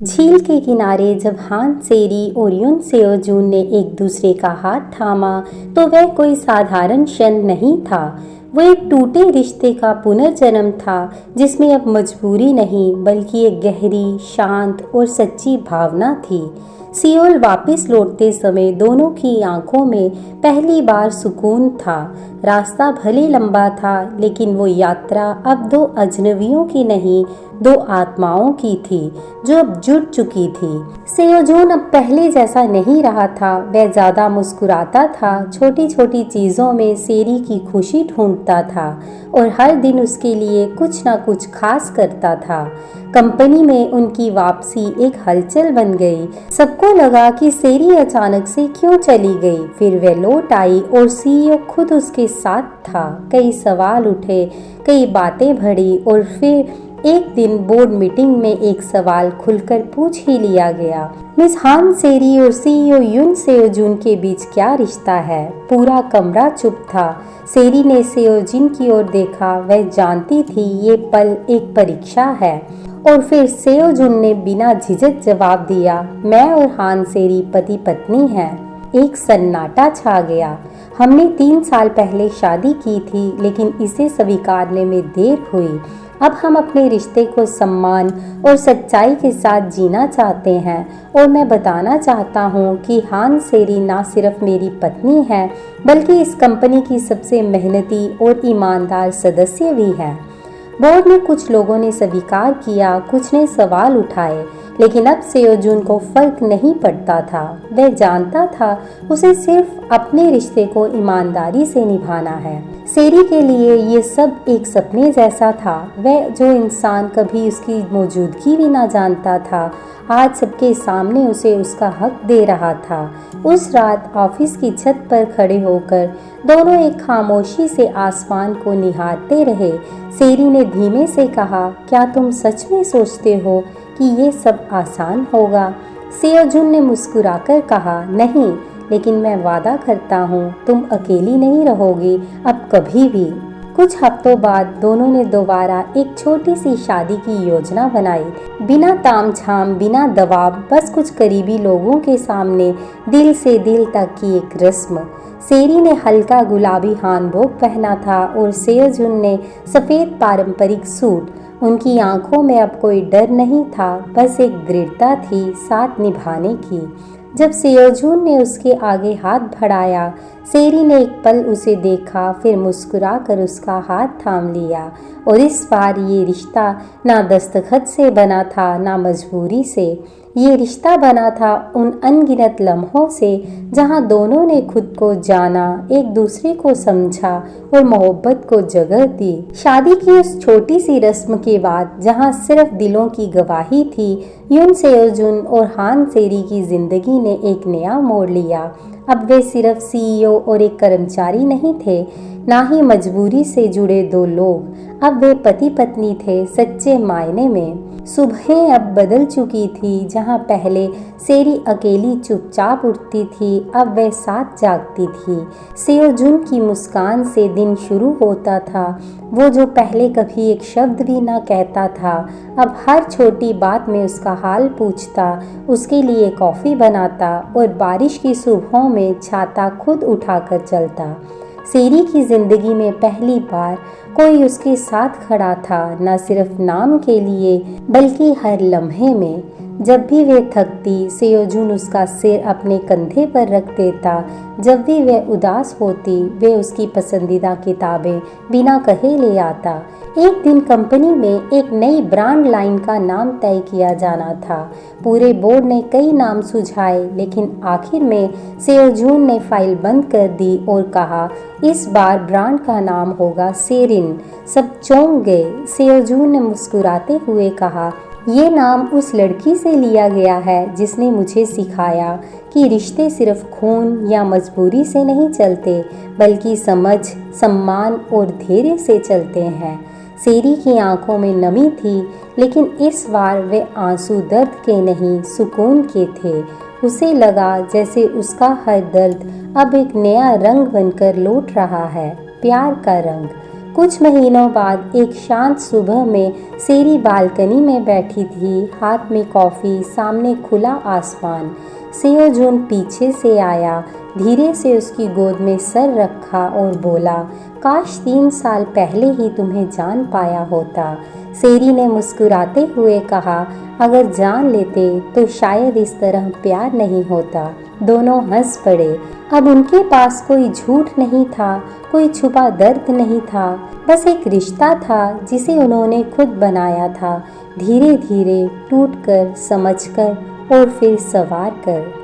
झील के किनारे जब हान सेरी और युन सेओजून ने एक दूसरे का हाथ थामा तो वह कोई साधारण क्षण नहीं था। वो एक टूटे रिश्ते का पुनर्जन्म था जिसमें अब मजबूरी नहीं बल्कि एक गहरी, शांत और सच्ची भावना थी। सियोल वापस लौटते समय दोनों की आंखों में पहली बार सुकून था। रास्ता भले लंबा था लेकिन वो यात्रा अब दो अजनबियों की नहीं, दो आत्माओं की थी जो अब जुड़ चुकी थी। सेओजून अब पहले जैसा नहीं रहा था। वह ज्यादा मुस्कुराता था, छोटी छोटी चीजों में सेरी की खुशी ढूंढता था और हर दिन उसके लिए कुछ ना कुछ खास करता था। कंपनी में उनकी वापसी एक हलचल बन गई। सबको लगा कि सेरी अचानक से क्यों चली गई। फिर वह लौट आई और सीईओ खुद उसके साथ था। कई सवाल उठे, कई बातें बढ़ी और फिर एक दिन बोर्ड मीटिंग में एक सवाल खुलकर पूछ ही लिया गया। मिस हान सेरी और सीईओ युन सेओजून के बीच क्या रिश्ता है? पूरा कमरा चुप था। सेरी ने सेओजिन की ओर देखा। वह जानती थी ये पल एक परीक्षा है। और फिर सेओजुन ने बिना झिझक जवाब दिया, मैं और हान सेरी पति पत्नी हैं। एक सन्नाटा छा गया। हमने 3 साल पहले शादी की थी लेकिन इसे स्वीकारने में देर हुई। अब हम अपने रिश्ते को सम्मान और सच्चाई के साथ जीना चाहते हैं और मैं बताना चाहता हूँ कि हान सेरी ना सिर्फ मेरी पत्नी है बल्कि इस कंपनी की सबसे मेहनती और ईमानदार सदस्य भी है। बोर्ड में कुछ लोगों ने स्वीकार किया, कुछ ने सवाल उठाए, लेकिन अब सेओजून को फर्क नहीं पड़ता था। वह जानता था उसे सिर्फ अपने रिश्ते को ईमानदारी से निभाना है। सेरी के लिए ये सब एक सपने जैसा था। वह जो इंसान कभी उसकी मौजूदगी भी ना जानता था आज सबके सामने उसे उसका हक दे रहा था। उस रात ऑफिस की छत पर खड़े होकर दोनों एक खामोशी से आसमान को निहारते रहे। सेरी ने धीमे से कहा, क्या तुम सच में सोचते हो कि ये सब आसान होगा? सेओजुन ने मुस्कुराकर कहा, नहीं, लेकिन मैं वादा करता हूँ तुम अकेली नहीं रहोगी अब कभी भी। कुछ हफ्तों बाद दोनों ने दोबारा एक छोटी सी शादी की योजना बनाई। बिना तामझाम, बिना दबाव, बस कुछ करीबी लोगों के सामने दिल से दिल तक की एक रस्म। सेरी ने हल्का गुलाबी हानबोक पहना था और सेओजुन ने सफ़ेद पारंपरिक सूट। उनकी आंखों में अब कोई डर नहीं था, बस एक दृढ़ता थी साथ निभाने की। जब सेओजून ने उसके आगे हाथ बढ़ाया, सेरी ने एक पल उसे देखा, फिर मुस्कुराकर उसका हाथ थाम लिया। और इस बार ये रिश्ता ना दस्तखत से बना था ना मजबूरी से। ये रिश्ता बना था उन अनगिनत लम्हों से जहाँ दोनों ने खुद को जाना, एक दूसरे को समझा और मोहब्बत को जगह दी। शादी की उस छोटी सी रस्म के बाद जहाँ सिर्फ दिलों की गवाही थी, युन सेओजुन और हान सेरी की जिंदगी ने एक नया मोड़ लिया। अब वे सिर्फ सीईओ और एक कर्मचारी नहीं थे, ना ही मजबूरी से जुड़े दो लोग। अब वे पति पत्नी थे सच्चे मायने में। सुबहें अब बदल चुकी थी। जहाँ पहले सेरी अकेली चुपचाप उठती थी, अब वह साथ जागती थी। सेओजुन की मुस्कान से दिन शुरू होता था। वो जो पहले कभी एक शब्द भी ना कहता था, अब हर छोटी बात में उसका हाल पूछता, उसके लिए कॉफ़ी बनाता और बारिश की सुबहों में छाता खुद उठाकर चलता। सेरी की जिंदगी में पहली बार कोई उसके साथ खड़ा था, न सिर्फ नाम के लिए बल्कि हर लम्हे में। जब भी वे थकती, सेओजुन उसका सिर अपने कंधे पर रख देता। जब भी वह उदास होती, वे उसकी पसंदीदा किताबें बिना कहे ले आता। एक दिन कंपनी में एक नई ब्रांड लाइन का नाम तय किया जाना था। पूरे बोर्ड ने कई नाम सुझाए, लेकिन आखिर में सेओजुन ने फाइल बंद कर दी और कहा, इस बार ब्रांड का नाम होगा सेरिन। सब चौंक गए। सेओजुन ने मुस्कुराते हुए कहा, ये नाम उस लड़की से लिया गया है जिसने मुझे सिखाया कि रिश्ते सिर्फ खून या मजबूरी से नहीं चलते, बल्कि समझ, सम्मान और धैर्य से चलते हैं। सेरी की आंखों में नमी थी, लेकिन इस बार वे आंसू दर्द के नहीं, सुकून के थे। उसे लगा जैसे उसका हर दर्द अब एक नया रंग बनकर लौट रहा है, प्यार का रंग। कुछ महीनों बाद एक शांत सुबह में सेरी बालकनी में बैठी थी, हाथ में कॉफ़ी, सामने खुला आसमान। सेओ जून पीछे से आया, धीरे से उसकी गोद में सर रखा और बोला, काश 3 साल पहले ही तुम्हें जान पाया होता। सेरी ने मुस्कुराते हुए कहा, अगर जान लेते तो शायद इस तरह प्यार नहीं होता। दोनों हंस पड़े। अब उनके पास कोई झूठ नहीं था, कोई छुपा दर्द नहीं था, बस एक रिश्ता था जिसे उन्होंने खुद बनाया था, धीरे धीरे टूटकर, समझकर और फिर संवार कर।